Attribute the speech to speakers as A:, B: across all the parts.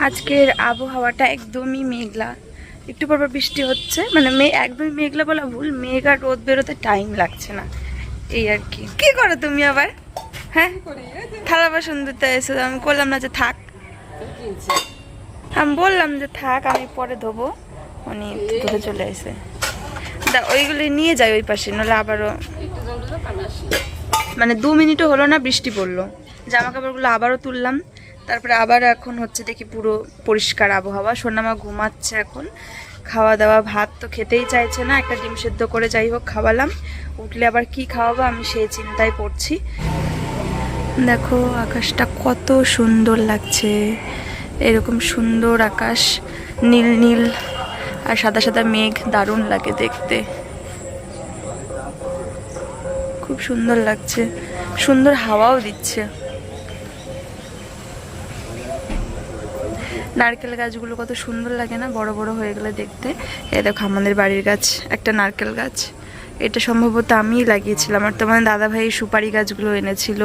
A: আজকের আবহাওয়াটা একদমই মেঘলা, একটু পর বৃষ্টি হচ্ছে, মানে একদমই মেঘলা বলা ভুল, মেঘ আর রোদ বেরোতে টাইম লাগছে না, এই আর কি। কি করো তুমি আবার? হ্যাঁ, থালা বাসন ধুতে এসে আমি বললাম না যে থাক, আমি বললাম যে থাক আমি পরে ধোবো, উনি ধুতে চলে এসে ওইগুলি নিয়ে যাই ওই পাশে, নাহলে আবারও মানে 2 মিনিটও হলো না বৃষ্টি পড়লো, জামা কাপড়গুলো আবারও তুললাম, তারপরে আবার এখন হচ্ছে দেখি পুরো পরিষ্কার আবহাওয়া। সোনামা ঘুমাচ্ছে এখন, খাওয়া দাওয়া ভাত তো খেতেই চাইছে না, একটা ডিম সেদ্ধ করে যাই হোক খাওয়ালাম, উঠলে আবার কি খাওয়াবো আমি সেই চিন্তায় পড়ছি। দেখো আকাশটা কত সুন্দর লাগছে, এরকম সুন্দর আকাশ, নীল নীল আর সাদা সাদা মেঘ, দারুণ লাগে দেখতে, খুব সুন্দর লাগছে, সুন্দর হাওয়াও দিচ্ছে। নারকেল গাছগুলো কত সুন্দর লাগে না, বড় বড় হয়ে গেলে দেখতে। এ দেখো আমাদের বাড়ির গাছ একটা নারকেল গাছ, এটা সম্ভবত আমিই লাগিয়েছিলাম, আর তোমার দাদাভাই সুপারি গাছগুলো এনেছিল,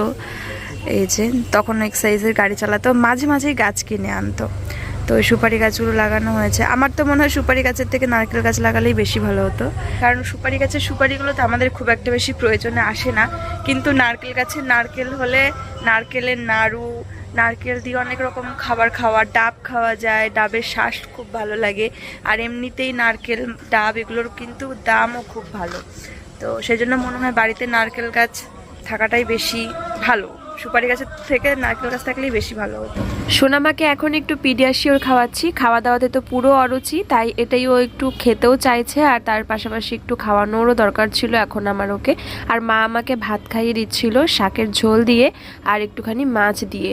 A: এই যে তখন এক্সাইজের গাড়ি চালাতো, মাঝে মাঝেই গাছ কিনে আনতো, তো ওই সুপারি গাছগুলো লাগানো হয়েছে। আমার তো মনে হয় সুপারি গাছের থেকে নারকেল গাছ লাগালেই বেশি ভালো হতো, কারণ সুপারি গাছের সুপারিগুলো তো আমাদের খুব একটা বেশি প্রয়োজনে আসে না, কিন্তু নারকেল গাছের নারকেল হলে নারকেলের নাড়ু, নারকেল দিয়ে অনেক রকম খাবার খাওয়া, ডাব খাওয়া যায়, ডাবের শ্বাস খুব ভালো লাগে, আর এমনিতেই নারকেল ডাব এগুলোর কিন্তু দামও খুব ভালো, তো সেই জন্য মনে হয় বাড়িতে নারকেল গাছ থাকাটাই বেশি ভালো, সুপারি গাছের থেকে নারকেল গাছ থাকলেই বেশি ভালো হতো। সোনামাকে এখন একটু পিডিয়াশিওর খাওয়াচ্ছি, খাওয়া দাওয়াতে তো পুরো অরুচি, তাই এটাই ও একটু খেতেও চাইছে, আর তার পাশাপাশি একটু খাওয়ানোরও দরকার ছিল এখন আমার ওকে। আর মা আমাকে ভাত খাইয়ে দিচ্ছিল শাকের ঝোল দিয়ে আর একটুখানি মাছ দিয়ে,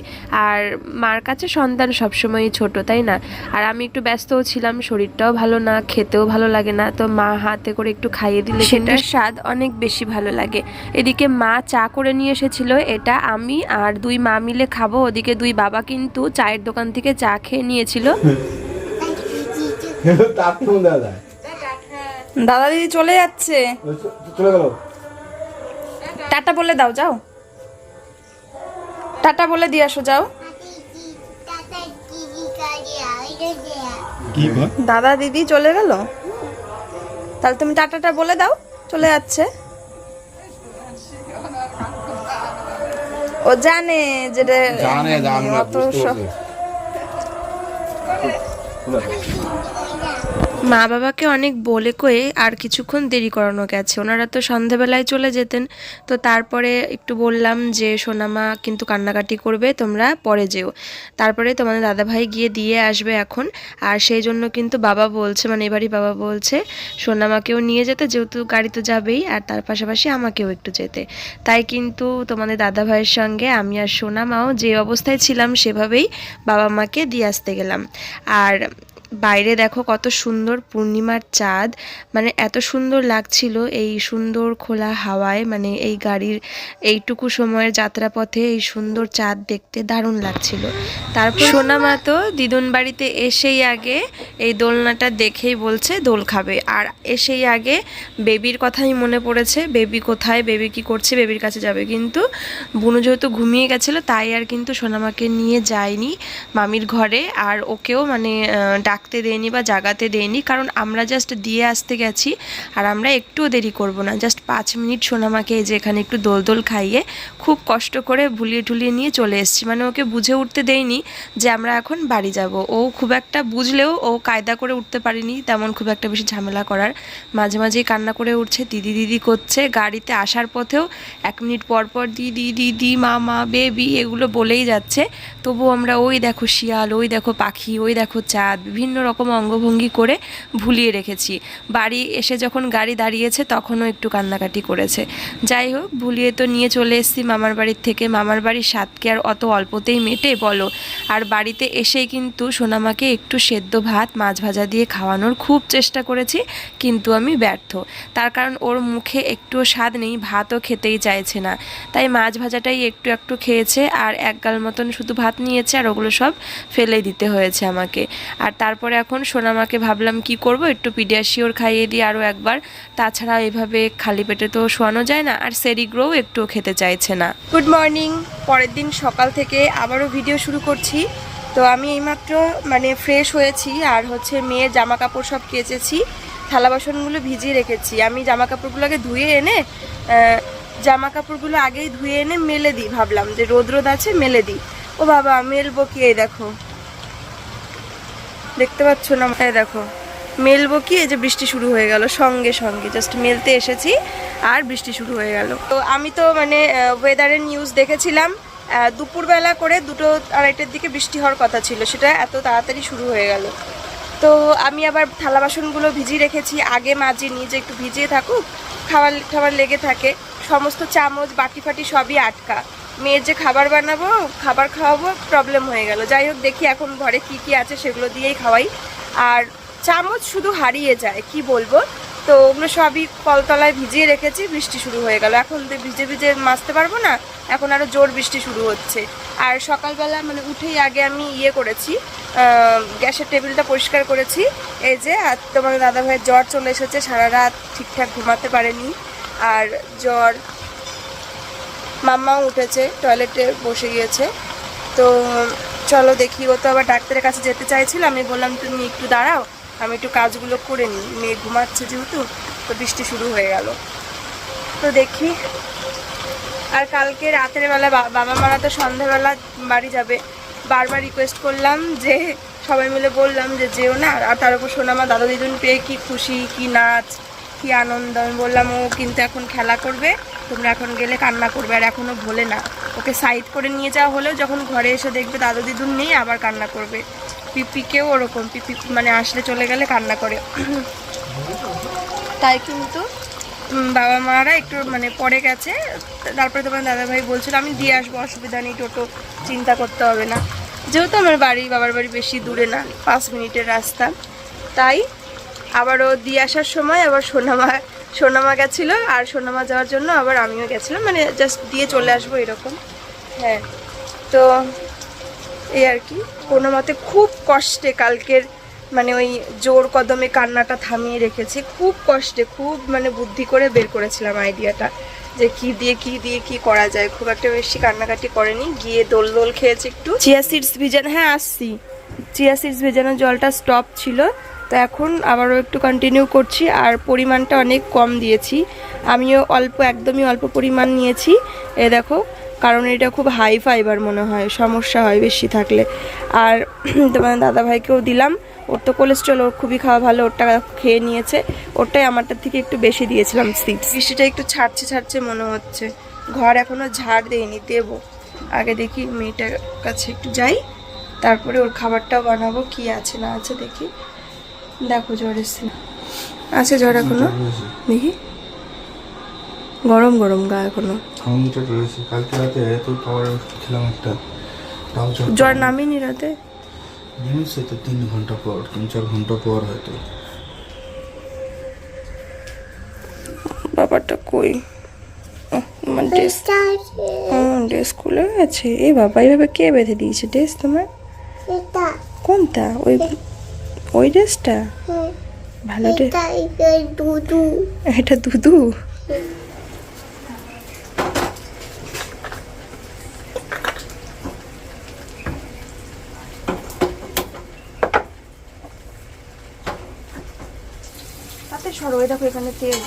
A: আর মার কাছে সন্তান সবসময়ই ছোট, তাই না? আর আমি একটু ব্যস্তও ছিলাম, শরীরটাও ভালো না, খেতেও ভালো লাগে না, তো মা হাতে করে একটু খাইয়ে দিলে সেটার স্বাদ অনেক বেশি ভালো লাগে। এদিকে মা চা করে নিয়ে এসেছিল, এটা আমি আর 2 মা মিলে খাবো, ওদিকে 2 বাবা কিন্তু চায়ের দোকান থেকে চা খেয়ে নিয়েছিল। দাদা দিদি চলে যাচ্ছে, টাটা বলে দাও, যাও টাটা বলে দিয়ে আসো, যাও। দাদা দিদি চলে গেল, তাহলে তুমি টাটাটা বলে দাও, চলে যাচ্ছে। ও জানে যে অত মা বাবাকে অনেক বলে কয়ে আর কিছুক্ষণ দেরি করানো গেছে, ওনারা তো সন্ধেবেলায় চলে যেতেন, তো তারপরে একটু বললাম যে সোনামা কিন্তু কান্নাকাটি করবে, তোমরা পরে যেও, তারপরে তোমাদের দাদাভাই গিয়ে দিয়ে আসবে এখন, আর সেই জন্য কিন্তু বাবা বলছে, মানে এবারই বাবা বলছে সোনামাকেও নিয়ে যেতে, যেহেতু গাড়ি তো যাবেই, আর তার পাশাপাশি আমাকেও একটু যেতে, তাই কিন্তু তোমাদের দাদাভাইয়ের সঙ্গে আমি আর সোনামাও যে অবস্থায় ছিলাম সেভাবেই বাবা মাকে দিয়ে আসতে গেলাম। আর বাইরে দেখো কত সুন্দর পূর্ণিমার চাঁদ, মানে এত সুন্দর লাগছিল এই সুন্দর খোলা হাওয়ায়, মানে এই গাড়ির এইটুকু সময়ের যাত্রাপথে এই সুন্দর চাঁদ দেখতে দারুণ লাগছিল। তারপর সোনামা তো দিদুন বাড়িতে এসেই আগে এই দোলনাটা দেখেই বলছে দোল খাবে, আর এসেই আগে বেবির কথাই মনে পড়েছে, বেবি কোথায়, বেবি কি করছে, বেবির কাছে যাবে, কিন্তু বুনু যেহেতু ঘুমিয়ে গেছিলো তাই আর কিন্তু সোনামাকে নিয়ে যায়নি মামির ঘরে, আর ওকেও মানে ডাকতে দেয়নি বা জাগাতে দেয়নি, কারণ আমরা জাস্ট দিয়ে আসতে গেছি, আর আমরা একটুও দেরি করব না, জাস্ট 5 মিনিট সোনামাকে এই যে এখানে একটু দোল দোল খাইয়ে খুব কষ্ট করে ভুলিয়ে ঠুলিয়ে নিয়ে চলে এসেছি, মানে ওকে বুঝে উঠতে দেয়নি যে আমরা এখন বাড়ি যাব, ও খুব একটা বুঝলেও ও কায়দা করে উঠতে পারিনি তেমন খুব একটা বেশি ঝামেলা করার, মাঝে মাঝেই কান্না করে উঠছে, দিদি দিদি করছে, গাড়িতে আসার পথেও 1 মিনিট পর পর দিদি দিদি মামা বেবি এগুলো বলেই যাচ্ছে, তবু আমরা ওই দেখো শিয়াল, ওই দেখো পাখি, ওই দেখো চাঁদ, বিভিন্ন রকম অঙ্গভঙ্গি করে ভুলিয়ে রেখেছি। বাড়ি এসে যখন গাড়ি দাঁড়িয়েছে তখনও একটু কান্নাকাটি করেছে। যাই হোক, ভুলিয়ে তো নিয়ে চলে এসেছি মামার বাড়ির থেকে, মামার বাড়ির স্বাদ কি আর অত অল্পতেই মেটে বলো। আর বাড়িতে এসেই কিন্তু সোনামাকে একটু সেদ্ধ ভাত মাছ ভাজা দিয়ে খাওয়ানোর খুব চেষ্টা করেছি, কিন্তু আমি ব্যর্থ, তার কারণ ওর মুখে একটুও স্বাদ নেই, ভাতও খেতেই চাইছে না, তাই মাছ ভাজাটাই একটু একটু খেয়েছে, আর 1 গাল মতন শুধু ভাত নিয়েছে, আর ওগুলো সব ফেলে দিতে হয়েছে আমাকে। আর তারপরে এখন সোনামাকে ভাবলাম কি করব, একটু পিডিয়াশিওর খাইয়ে দিই আরও একবার, তাছাড়া এভাবে খালি পেটে তো শোয়ানো যায় না, আর সেরিগ্রোও একটুও খেতে চাইছে না। গুড মর্নিং, পরের দিন সকাল থেকে আবারও ভিডিও শুরু করছি। তো আমি এইমাত্র মানে ফ্রেশ হয়েছি, আর হচ্ছে মেয়ের জামা কাপড় সব কেচেছি, থালা বাসনগুলো ভিজিয়ে রেখেছি। আমি জামা কাপড়গুলোকে ধুয়ে এনে জামা কাপড়গুলো আগেই ধুয়ে এনে মেলে দিই, ভাবলাম যে রোদ রোদ আছে মেলে দিই। ও বাবা, মেলবো কি, এই দেখো দেখতে পাচ্ছ না, এই দেখো মেলবো কি, এই যে বৃষ্টি শুরু হয়ে গেল সঙ্গে সঙ্গে, জাস্ট মেলতে এসেছি আর বৃষ্টি শুরু হয়ে গেল। তো আমি তো মানে ওয়েদারের নিউজ দেখেছিলাম, দুপুরবেলা করে 2-2:30টার দিকে বৃষ্টি হওয়ার কথা ছিল, সেটা এত তাড়াতাড়ি শুরু হয়ে গেল। তো আমি আবার থালা বাসনগুলো ভিজিয়ে রেখেছি, আগে মাজিনি যে একটু ভিজিয়ে থাকুক, খাবার লেগে থাকে, সমস্ত চামচ বাটি ফাটি সবই আটকা। মেয়ের যে খাবার বানাবো, খাবার খাওয়াবো, প্রবলেম হয়ে গেল। যাই হোক, দেখি এখন ঘরে কি কি আছে সেগুলো দিয়েই খাওয়াই। আর চামচ শুধু হারিয়ে যায়, কি বলবো। তো ওগুলো সবই কলতলায় ভিজিয়ে রেখেছি, বৃষ্টি শুরু হয়ে গেল। এখন তো ভিজে ভিজে মাজতে পারবো না, এখন আরও জোর বৃষ্টি শুরু হচ্ছে। আর সকালবেলা মানে উঠেই আগে আমি করেছি, গ্যাসের টেবিলটা পরিষ্কার করেছি। এই যে আর তোমার দাদাভাইয়ের জ্বর চলে এসেছে, সারা রাত ঠিকঠাক ঘুমাতে পারেনি, আর জ্বর। মাম্মাও উঠেছে, টয়লেটে বসে গিয়েছে। তো চলো দেখি, ও তো আবার ডাক্তারের কাছে যেতে চাইছিল, আমি বললাম তুমি একটু দাঁড়াও, আমি একটু কাজগুলো করে নিই, মেয়ে ঘুমাচ্ছে যেহেতু। তো বৃষ্টি শুরু হয়ে গেল, তো দেখি। আর কালকে রাতের বেলা বাবা মারা তো সন্ধ্যাবেলা বাড়ি যাবে, বারবার রিকোয়েস্ট করলাম যে সবাই মিলে বললাম যে যেও না। আর তার উপর সোনামা দাদা দিদুন পেয়ে কি খুশি, কি নাচ, কি আনন্দ। আমি বললাম ও কিন্তু এখন খেলা করবে, তোমরা এখন গেলে কান্না করবে। আর এখনও ভোলে না, ওকে সাইড করে নিয়ে যাওয়া হলেও যখন ঘরে এসে দেখবে দাদা দিদুন নেই আবার কান্না করবে। পিপিকেও ওরকম, পিপি মানে আসলে চলে গেলে কান্না করে। তাই কিন্তু বাবা মারা একটু মানে পড়ে গেছে। তারপরে তোমার দাদাভাই বলছিল আমি দিয়ে আসবো, অসুবিধা নেই, টোটো চিন্তা করতে হবে না, যেহেতু আমার বাবার বাড়ি বেশি দূরে না, 5 মিনিটের রাস্তা। তাই আবারও দিয়ে আসার সময় আবার সোনামা গেছিলো, আর সোনামা যাওয়ার জন্য আবার আমিও গেছিলাম, মানে জাস্ট দিয়ে চলে আসবো এরকম। হ্যাঁ, তো এই আর কি। কোনো মতে খুব কষ্টে কালকের মানে ওই জোর কদমে কান্নাটা থামিয়ে রেখেছি, খুব কষ্টে, খুব মানে বুদ্ধি করে বের করেছিলাম আইডিয়াটা যে কি দিয়ে কি করা যায়। খুব একটা বেশি কান্নাকাটি করেনি, গিয়ে দোল খেয়েছি একটু। চিয়া সিডস ভিজানো, হ্যাঁ আসছি, চিয়া সিডস ভেজানো জলটা স্টপ ছিল, তো এখন আবারও একটু কন্টিনিউ করছি। আর পরিমাণটা অনেক কম দিয়েছি, আমিও একদমই অল্প পরিমাণ নিয়েছি। এ দেখো, কারণ এটা খুব হাই ফাইবার মনে হয়, সমস্যা হয় বেশি থাকলে। আর তোমার দাদাভাইকেও দিলাম, ওর তো কোলেস্ট্রল, ওর খুবই খাওয়া ভালো, ওরটা খেয়ে নিয়েছে। ওরটাই আমারটার থেকে একটু বেশি দিয়েছিলাম সিডস। বৃষ্টিটা একটু ছাড়ছে মনে হচ্ছে, ঘর এখনও ঝাড় দেয়নি, দেবো। আগে দেখি মেয়েটার কাছে একটু যাই, তারপরে ওর খাবারটাও বানাবো, কি আছে না আছে দেখি। দেখো জ্বর এসছে, আছে জ্বর এখনো, দেখি গরম গা এখনো।
B: কালকে রাতে এত পাওয়ার খেলাম একটা,
A: জ্বর নামিনি রাতে,
B: সে তো 3 ঘন্টা পর, 3-4 ঘন্টা পর হয়তো।
A: বাবাটা কই, ড্রেস খুলে গেছে। এ বাবা, এইভাবে কে বেঁধে দিয়েছে ড্রেস তোমার? কোনটা? ওই ড্রেসটা ভালো ড্রেস, এটা দুদু। তাতে সরো, দেখো এখানে তেল।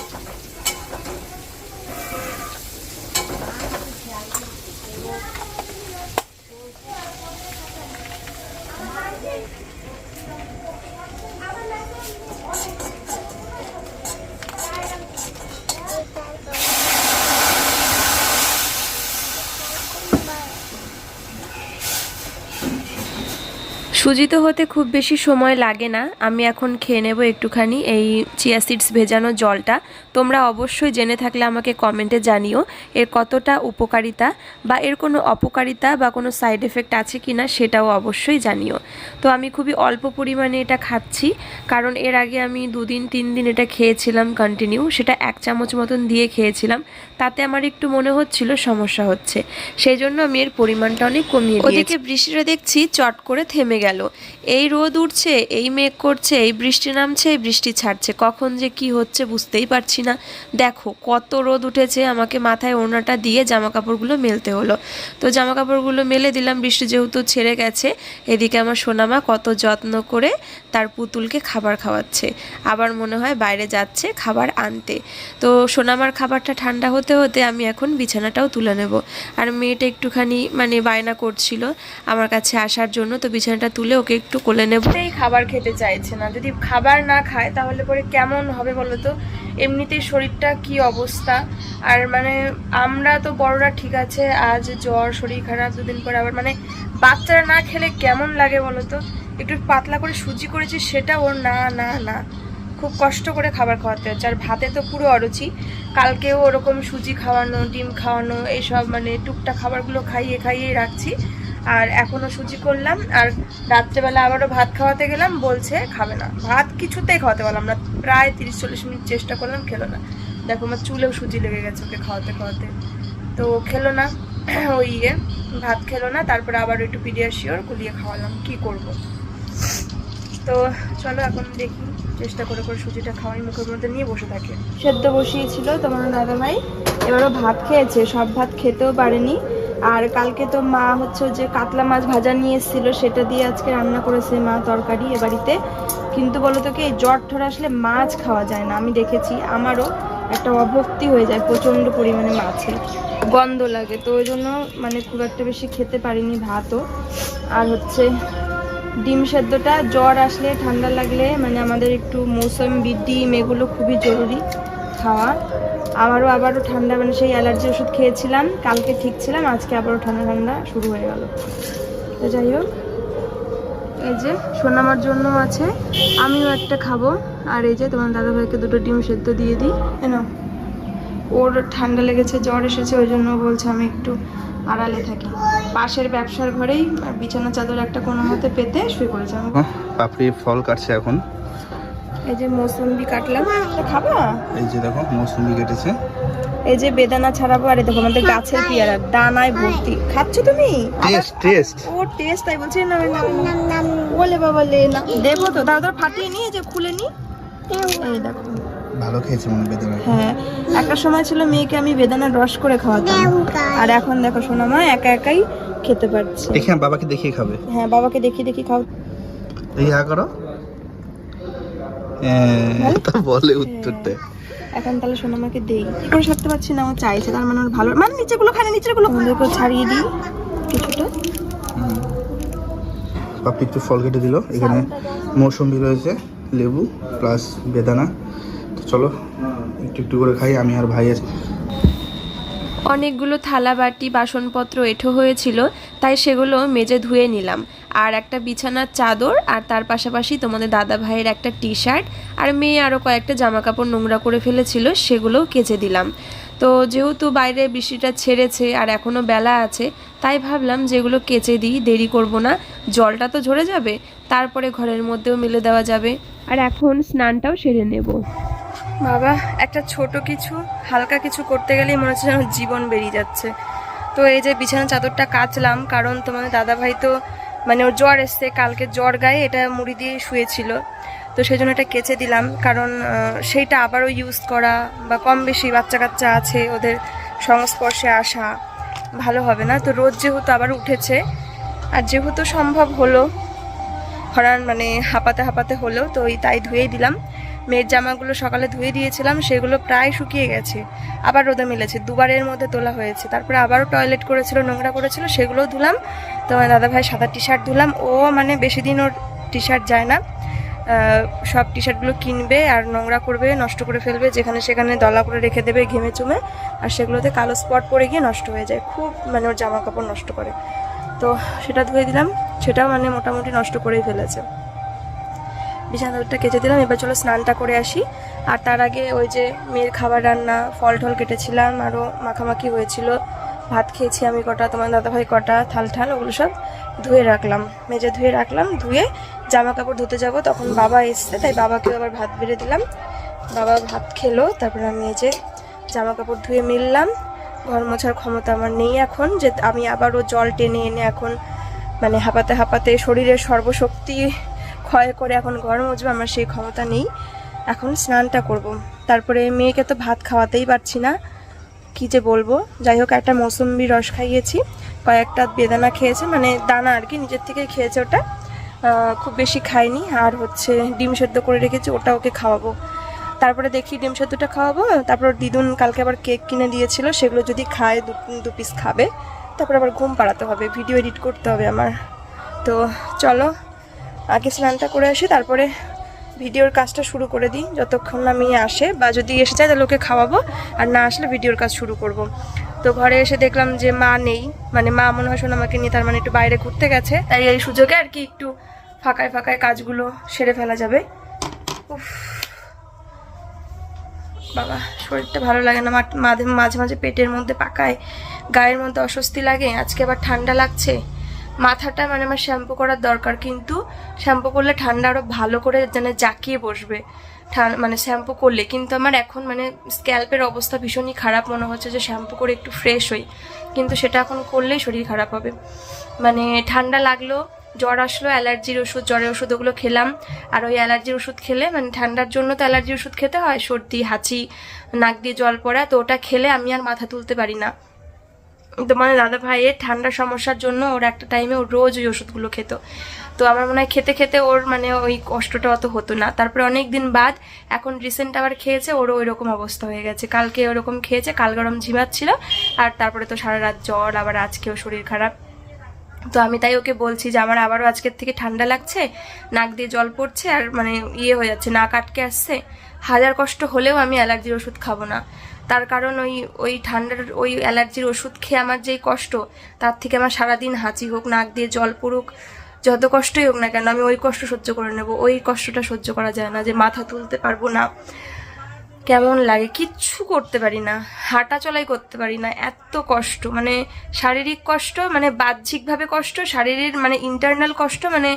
A: সুজিত হতে খুব বেশি সময় লাগে না। আমি এখন খেয়ে নেব একটুখানি এই চিয়া সিডস ভেজানো জলটা। তোমরা অবশ্যই জেনে থাকলে আমাকে কমেন্টে জানিও এর কতটা উপকারিতা, বা এর কোনো অপকারিতা বা কোনো সাইড এফেক্ট আছে কি না সেটাও অবশ্যই জানিও। তো আমি খুবই অল্প পরিমাণে এটা খাচ্ছি, কারণ এর আগে আমি 2-3 দিন এটা খেয়েছিলাম কন্টিনিউ, সেটা 1 চামচ মতন দিয়ে খেয়েছিলাম। তাতে আমার একটু মনে হচ্ছিল সমস্যা হচ্ছে, সেই জন্য আমি এর পরিমাণটা অনেক কমিয়ে দিয়েছি। ওদিকে বৃষ্টিটা দেখছি চট করে থেমে গেল। গেল। এই রোদ উঠছে, এই মেঘ করছে, এই বৃষ্টি নামছে, এই বৃষ্টি ছাড়ছে, কখন যে কি হচ্ছে বুঝতেই পারছি না। দেখো কত রোদ উঠেছে, আমাকে মাথায় ওড়নাটা দিয়ে জামা কাপড়গুলো মেলতে হলো। তো জামা কাপড়গুলো মেলে দিলাম, বৃষ্টি যেহেতু ছেড়ে গেছে। এদিকে আমার সোনামা কত যত্ন করে তার পুতুলকে খাবার খাওয়াচ্ছে, আবার মনে হয় বাইরে যাচ্ছে খাবার আনতে। তো সোনামার খাবারটা ঠান্ডা হতে হতে আমি এখন বিছানাটাও তুলে নেব। আর মেয়েটা একটুখানি মানে বায়না করছিল আমার কাছে আসার জন্য, তো বিছানাটা তুলে ওকে একটু কোলে নেব। এই খাবার খেতে চাইছে না, যদি খাবার না খায় তাহলে পরে কেমন হবে বলো তো? এমনিতেই শরীরটা কি অবস্থা। আর মানে আমরা তো বড়রা ঠিক আছে, আজ জ্বর, শরীর খারাপ, দুদিন পরে আবার মানে বাচ্চারা না খেলে কেমন লাগে বলো তো? একটু পাতলা করে সুজি করেছি, সেটা ওর না না না, খুব কষ্ট করে খাবার খাওয়াতে হচ্ছে। আর ভাতে তো পুরো অরুচি, কালকেও ওরকম সুজি খাওয়ানো, ডিম খাওয়ানো, এইসব মানে টুকটাক খাবারগুলো খাইয়ে খাইয়েই রাখছি। আর এখনও সুজি করলাম, আর রাত্রেবেলা আবারও ভাত খাওয়াতে গেলাম, বলছে খাবে না। ভাত কিছুতেই খাওয়াতে পারলাম না, প্রায় 30-40 মিনিট চেষ্টা করলাম, খেলো না। দেখো আমার চুলেও সুজি লেগে গেছে ওকে খাওয়াতে খাওয়াতে, তো খেলো না। ওই ভাত খেলো না, তারপরে আবার একটু পিডিয়াশিওর গুলিয়ে খাওয়ালাম, কি করব। তো চলো এখন দেখি, চেষ্টা করে করে সুজিটা খাওয়াই, মুখের মধ্যে নিয়ে বসে থাকে। সেদ্ধ বসিয়েছিল তোমার দাদা ভাই, এবারও ভাত খেয়েছে, সব ভাত খেতেও পারেনি। আর কালকে তো মা হচ্ছে যে কাতলা মাছ ভাজা নিয়ে এসেছিল, সেটা দিয়ে আজকে রান্না করেছে মা তরকারি এ বাড়িতে। কিন্তু বলো তো কি, জ্বর ঠর আসলে মাছ খাওয়া যায় না, আমি দেখেছি, আমারও একটা অভক্তি হয়ে যায় প্রচণ্ড পরিমাণে, মাছে গন্ধ লাগে। তো ওই জন্য মানে খুব একটা বেশি খেতে পারিনি ভাতও। আর হচ্ছে ডিম সেদ্ধটা জ্বর আসলে, ঠান্ডা লাগলে মানে আমাদের একটু মৌসুমি ডিম এগুলো খুবই জরুরি খাওয়া। আবারও ঠান্ডা, মানে সেই অ্যালার্জি ওষুধ খেয়েছিলাম, কালকে ঠিক ছিলাম, আজকে আবারও ঠান্ডা ঠান্ডা শুরু হয়ে গেল। তো যাই হোক, এই যে সোনামার জন্য আছে, আমিও একটা খাবো। আর এই যে তোমার দাদাভাইকে দুটো ডিম সেদ্ধ দিয়ে দিই। না, ওর ঠান্ডা লেগেছে, জ্বর এসেছে, ওই জন্য বলছে আমি একটু আড়ালে থাকি। পাশের ব্যবসার ঘরেই বিছানা চাদর একটা কোনো মতে পেতে শুয়ে পড়েছে।
B: পাপড়ি ফল কাটছে এখন।
A: এই যে মৌসুম্বি কাটলাম, খাবা?
B: এই যে দেখো মৌসুমি কেটেছে।
A: এই যে বেদানা ছাড়াবো। আর দেখো আমাদের গাছের পেয়ারা দানায় ভর্তি। খাচ্ছ তুমি?
B: টেস্ট
A: ও টেস্ট, তাই বলছি না বলে বাবা লে না দেবো তো, দাদা ফাটিয়ে নি, যে খুলে নি। এই দেখো
B: ভালো খেয়েছে মনে বেদানা।
A: হ্যাঁ, একটা সময় ছিল মেয়েকে আমি বেদানার রস করে খাওয়াতাম, আর এখন দেখো সোনামা একা একাই খেতে পারছে।
B: দেখি বাবাকে দেখিয়ে খাবে।
A: হ্যাঁ, বাবাকে দেখি দেখি খাও।
B: দেখি করো, তা বলে উত্তরটা।
A: এখন তাহলে সোনামাকে দেই, কি করে সারতে পারছি না, ও চাইছে, তার মানে ওর ভালো, মানে নিচেগুলো খায় না, নিচেগুলো আমাদেরকে ছাড়িয়ে দিই কিছুটা।
B: পাপড়ি একটু ফল কেটে দিল, এখানে মৌসুমি রয়েছে, লেবু প্লাস বেদানা। তো চলো একটু একটু করে খাই, আমি আর ভাই আছি।
A: অনেকগুলো থালা বাটি বাসনপত্র এঁঠো হয়েছিল, তাই সেগুলো মেজে ধুয়ে নিলাম। আর একটা বিছানার চাদর, আর তার পাশাপাশি তোমাদের দাদা ভাইয়ের একটা টি শার্ট, আর মেয়ে আরও কয়েকটা জামা কাপড় নোংরা করে ফেলেছিল, সেগুলোও কেচে দিলাম। তো যেহেতু বাইরে বৃষ্টিটা ছেড়েছে আর এখনও বেলা আছে, তাই ভাবলাম যেগুলো কেচে দিই, দেরি করব না, জলটা তো ঝরে যাবে, তারপরে ঘরের মধ্যেও মেলে দেওয়া যাবে। আর এখন স্নানটাও সেরে নেব। বাবা, একটা ছোট কিছু হালকা কিছু করতে গেলেই মনে হচ্ছে যেন জীবন বেরিয়ে যাচ্ছে। তো এই যে বিছানা চাদরটা কাচলাম, কারণ তোমাদের দাদাভাই তো মানে ওর জ্বর এসছে, কালকে জ্বর গায়ে এটা মুড়ি দিয়ে শুয়েছিল, তো সেই জন্য এটা কেচে দিলাম। কারণ সেইটা আবারও ইউজ করা বা কম বেশি বাচ্চা কাচ্চা আছে, ওদের সংস্পর্শে আসা ভালো হবে না। তো রোদ যেহেতু আবার উঠেছে, আর যেহেতু সম্ভব হলো হরান মানে হাঁপাতে হাঁপাতে হলেও, তো তাই ধুয়েই দিলাম। মেয়ের জামাগুলো সকালে ধুয়ে দিয়েছিলাম, সেগুলো প্রায় শুকিয়ে গেছে, আবার রোদে মিলেছে, দুবারের মধ্যে তোলা হয়েছে। তারপরে আবারও টয়লেট করেছিল, নোংরা করেছিল, সেগুলোও ধুলাম। তো আমার দাদাভাই সাদা টি শার্ট ধুলাম, ও মানে বেশি দিন ওর টি শার্ট যায় না, সব টি শার্টগুলো কিনবে আর নোংরা করবে, নষ্ট করে ফেলবে, যেখানে সেখানে দলা করে রেখে দেবে ঘেমে চুমে, আর সেগুলোতে কালো স্পট পড়ে গিয়ে নষ্ট হয়ে যায়, খুব মানে ওর জামা কাপড় নষ্ট করে। তো সেটা ধুয়ে দিলাম, সেটাও মানে মোটামুটি নষ্ট করেই ফেলেছে। বিছানাটা কেচে দিলাম, এবার চলো স্নানটা করে আসি। আর তার আগে ওই যে মেয়ের খাবার রান্না, ফল টল কেটেছিলাম, আরও মাখামাখি হয়েছিল, ভাত খেয়েছি আমি কটা, তোমার দাদাভাই কটা, থাল ঠাল ওগুলো সব ধুয়ে রাখলাম, মেজে ধুয়ে রাখলাম। ধুয়ে জামা কাপড় ধুতে যাব, তখন বাবা এসছে, তাই বাবাকেও আবার ভাত বেড়ে দিলাম। বাবা ভাত খেলো, তারপরে আমি এই যে জামা কাপড় ধুয়ে মিললাম। ঘর মোছার ক্ষমতা আমার নেই এখন, যে আমি আবারও জল টেনে এনে এখন মানে হাঁপাতে হাঁপাতে শরীরের সর্বশক্তি ক্ষয় করে এখন ঘর মুছবো, আমার সেই ক্ষমতা নেই। এখন স্নানটা করব, তারপরে মেয়েকে তো ভাত খাওয়াতেই পারছি না, কি যে বলবো। যাই হোক, একটা মৌসুম্বি রস খাইয়েছি, কয়েকটা বেদানা খেয়েছে, মানে দানা আর কি, নিজের থেকে খেয়েছে ওটা, খুব বেশি খাইনি। আর হচ্ছে ডিম সেদ্ধ করে রেখেছি, ওটা ওকে খাওয়াবো। তারপরে দেখি ডিম সেদ্ধটা খাওয়াবো, তারপর দিদুন কালকে আবার কেক কিনে দিয়েছিল, সেগুলো যদি খায় 2 পিস খাবে, তারপর আবার ঘুম পাড়াতে হবে, ভিডিও এডিট করতে হবে আমার। তো চলো আগে স্নানটা করে আসি, তারপরে ভিডিওর কাজটা শুরু করে দিই যতক্ষণ না মেয়ে আসে, বা যদি এসে যায় তাহলে ওকে খাওয়াবো, আর না আসলে ভিডিওর কাজ শুরু করব। তো ঘরে এসে দেখলাম যে মা নেই, মানে মা মনে হয় সোনামাকে নিয়ে তার মানে একটু বাইরে ঘুরতে গেছে, তাই এই সুযোগে আর কি একটু ফাঁকায় ফাঁকায় কাজগুলো সেরে ফেলা যাবে। উফ বাবা, শরীরটা ভালো লাগে না, মাঝে মাঝে পেটের মধ্যে পাকায়, গায়ের মধ্যে অস্বস্তি লাগে। আজকে আবার ঠান্ডা লাগছে, মাথাটা মানে আমার শ্যাম্পু করার দরকার, কিন্তু শ্যাম্পু করলে ঠান্ডা আরও ভালো করে যেন জাকিয়ে বসবে মানে শ্যাম্পু করলে। কিন্তু আমার এখন মানে স্ক্যাল্পের অবস্থা ভীষণই খারাপ, মনে হচ্ছে যে শ্যাম্পু করে একটু ফ্রেশ হই, কিন্তু সেটা এখন করলেই শরীর খারাপ হবে। মানে ঠান্ডা লাগলো, জ্বর আসলো, অ্যালার্জির ওষুধ, জ্বরের ওষুধ ওগুলো খেলাম। আর ওই অ্যালার্জির ওষুধ খেলে, মানে ঠান্ডার জন্য তো অ্যালার্জির ওষুধ খেতে হয়, সর্দি হাঁচি, নাক দিয়ে জল পড়া, তো ওটা খেলে আমি আর মাথা তুলতে পারি না। তো মানে দাদা ভাইয়ের ঠান্ডার সমস্যার জন্য ওর একটা টাইমে ওর রোজ ওই ওষুধগুলো খেত, তো আমার মনে হয় খেতে খেতে ওর মানে ওই কষ্টটা অত হতো না। তারপরে অনেক দিন বাদ এখন রিসেন্ট আবার খেয়েছে, ওরও ওই রকম অবস্থা হয়ে গেছে। কালকে ওরকম খেয়েছে, কাল গরম ঝিমাচ্ছিল, আর তারপরে তো সারা রাত জ্বর, আবার আজকেও শরীর খারাপ। তো আমি তাই ওকে বলছি যে আমার আবারও আজকের থেকে ঠান্ডা লাগছে, নাক দিয়ে জল পড়ছে, আর মানে ইয়ে হয়ে যাচ্ছে, নাক আটকে আসছে। হাজার কষ্ট হলেও আমি অ্যালার্জির ওষুধ খাবো না, তার কারণ ওই ঠান্ডার ওই অ্যালার্জির ওষুধ খেয়ে আমার যেই কষ্ট, তার থেকে আমার সারাদিন হাঁচি হোক, নাক দিয়ে জল পড়ুক, যত কষ্টই হোক না কেন আমি ওই কষ্ট সহ্য করে নেব। ওই কষ্টটা সহ্য করা যায় না, যে মাথা তুলতে পারবো না, কেমন লাগে, কিচ্ছু করতে পারি না, হাঁটা চলাই করতে পারি না, এত কষ্ট, মানে শারীরিক কষ্ট, মানে বাহ্যিকভাবে কষ্ট, শারীরিক মানে ইন্টারনাল কষ্ট, মানে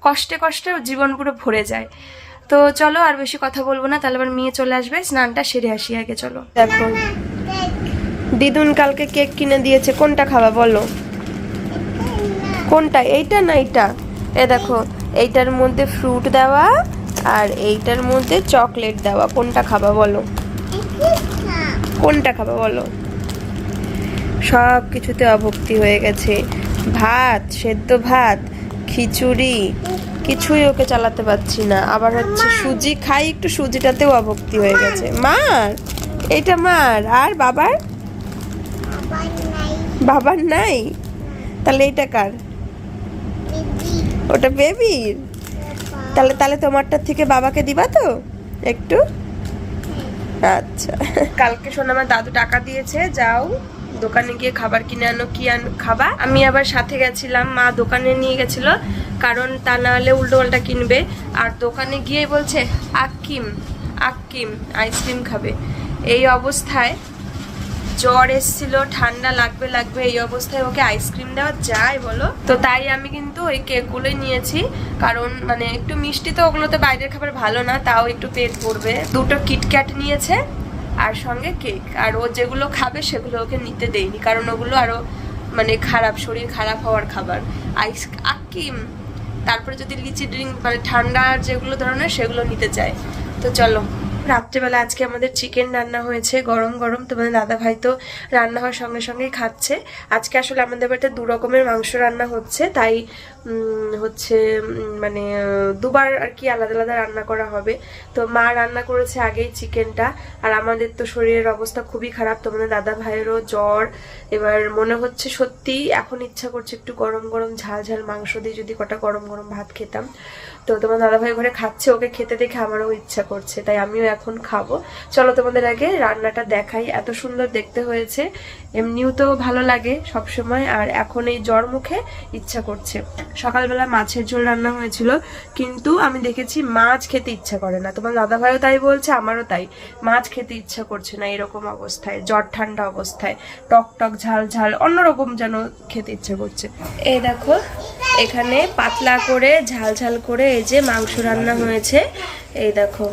A: কষ্টে কষ্টে জীবন পুরো ভরে যায়। তো চলো আর বেশি কথা বলবো না, তাহলে আবার মেয়ে চলে আসবে, স্নানটা সেরে আসি আগে। চলো দেখো, দিদুন কালকে কেক কিনে দিয়েছে, কোনটা খাবা বলো? কোনটা, এইটা না এইটা? এ দেখো, এইটার মধ্যে ফ্রুট দেওয়া আর এইটার মধ্যে চকলেট দেওয়া, কোনটা খাবা বলো? কোনটা খাবা বলো? সব কিছুতে অভক্তি হয়ে গেছে, ভাত, সেদ্ধ ভাত, খিচুড়ি, কিছুই ওকে চালাতে পারছি না। আবার হচ্ছে সুজি খাই, একটু সুজিটাতেও অভক্তি হয়ে গেছে। মার, এইটা মার। আর বাবার? বাবার নাই, তাহলে এইটা কার? ওটা বেবির। তাহলে তাহলে তোমারটা থেকে বাবাকে দিবা তো একটু? আচ্ছা, কালকে শোনো আমার দাদু টাকা দিয়েছে, যাও দোকানে গিয়ে খাবার কিনে আনো, কি খাবা। আমি আবার সাথে গেছিলাম, মা দোকানে নিয়ে গেছিল, কারণ তা না হলে উল্টো পাল্টা কিনবে। আর দোকানে গিয়ে বলছে আক্কিম আক্কিম আইসক্রিম খাবে। এই অবস্থায় জ্বর এসেছিল, ঠান্ডা লাগবে লাগবে, এই অবস্থায় ওকে আইসক্রিম দেওয়া যায় বলো? তো তাই আমি কিন্তু ওই কেকগুলোই নিয়েছি, কারণ মানে একটু মিষ্টি তো, ওগুলো তো বাইরের খাবার ভালো না, তাও একটু পেট ভরবে। 2টো কিটক্যাট নিয়েছে আর সঙ্গে কেক, আর ও যেগুলো খাবে সেগুলো ওকে নিতে দেয়নি, কারণ ওগুলো আরো মানে খারাপ, শরীর খারাপ হওয়ার খাবার। আক্কিম, তারপরে যদি লিচি ড্রিঙ্ক মানে ঠান্ডা যেগুলো ধরনের সেগুলো নিতে চায়। তো চলো, রাত্রেবেলা আজকে আমাদের চিকেন রান্না হয়েছে গরম গরম, তোমাদের দাদা ভাই তো রান্না হওয়ার সঙ্গে সঙ্গেই খাচ্ছে। আজকে আসলে আমাদের বাড়িতে 2 রকমের মাংস রান্না হচ্ছে, তাই হচ্ছে মানে 2বার আর কি আলাদা আলাদা রান্না করা হবে। তো মা রান্না করেছে আগেই চিকেনটা, আর আমাদের তো শরীরের অবস্থা খুবই খারাপ, তোমাদের দাদা ভাইয়েরও জ্বর। এবার মনে হচ্ছে সত্যি এখন ইচ্ছা করছে একটু গরম গরম ঝাল ঝাল মাংস দিয়ে যদি কটা গরম গরম ভাত খেতাম। তো তোমার দাদা ভাই ঘরে খাচ্ছে, ওকে খেতে দেখে আমারও ইচ্ছা করছে, তাই আমিও এখন খাবো। চলো তোমাদের আগে রান্নাটা দেখাই, এত সুন্দর দেখতে হয়েছে, এমনিও তো ভালো লাগে সবসময়, আর এখন এই জ্বর মুখে ইচ্ছা করছে। সকালবেলা মাছের ঝোল রান্না হয়েছিল, কিন্তু আমি দেখেছি মাছ খেতে ইচ্ছা করে না, তোমার দাদা ভাইও তাই বলছে, আমারও তাই, মাছ খেতে ইচ্ছা করছে না এরকম অবস্থায়, জ্বর ঠান্ডা অবস্থায়, টক টক ঝাল ঝাল অন্যরকম যেন খেতে ইচ্ছা করছে। এই দেখো এখানে পাতলা করে ঝাল ঝাল করে এই যে মাংস রান্না হয়েছে, এই দেখো।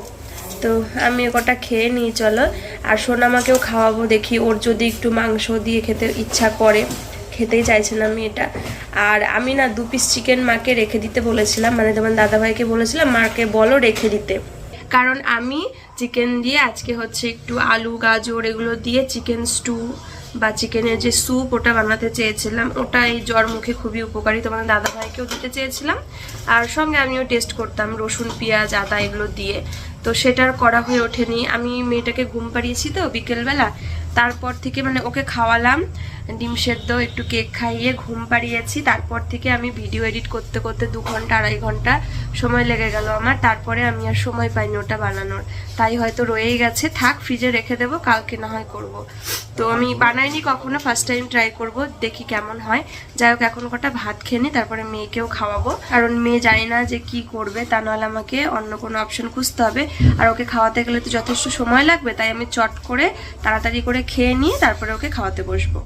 A: তো আমি কটা খেয়ে নিই চলো, আর সোনামাকেও খাওয়াবো, দেখি ওর যদি একটু মাংস দিয়ে খেতে ইচ্ছা করে খেতেই চাইছে না মেয়েটা। আর আমি না 2 পিস চিকেন মাকে রেখে দিতে বলেছিলাম, মানে তোমার দাদাভাইকে বলেছিলাম মাকে বলো রেখে দিতে, কারণ আমি চিকেন দিয়ে আজকে হচ্ছে একটু আলু গাজর এগুলো দিয়ে চিকেন স্টু বা চিকেনের যে স্যুপ ওটা বানাতে চেয়েছিলাম। ওটা এই জ্বর মুখে খুবই উপকারী, তোমার দাদাভাইকেও দিতে চেয়েছিলাম, আর সঙ্গে আমিও টেস্ট করতাম রসুন পেঁয়াজ আদা এগুলো দিয়ে। তো সেটার করা হয়ে ওঠেনি। আমি মেয়েটাকে ঘুম পাড়িয়েছি তো বিকেলবেলা, তারপর থেকে মানে ওকে খাওয়ালাম ডিম সেদ্ধ, একটু কেক খাইয়ে ঘুম পাড়িয়েছি। তারপর থেকে আমি ভিডিও এডিট করতে করতে 2 ঘন্টা 2.5 ঘন্টা সময় লেগে গেল আমার। তারপরে আমি আর সময় পাইনি ওটা বানানোর, তাই হয়তো রয়েই গেছে। থাক, ফ্রিজে রেখে দেবো, কালকে না হয় করব। তো আমি বানাইনি কখনো, ফার্স্ট টাইম ট্রাই করব, দেখি কেমন হয়। যাই হোক, এখন কটা ভাত খেয়ে নিই, তারপরে মেয়েকেও খাওয়াবো, কারণ মেয়ে জানি না যে কি করবে, তা নাহলে আমাকে অন্য কোনো অপশন খুঁজতে হবে। আর ওকে খাওয়াতে গেলে তো যথেষ্ট সময় লাগবে, তাই আমি চট করে তাড়াতাড়ি করে খেয়ে নিয়ে তারপরে ওকে খাওয়াতে বসবো।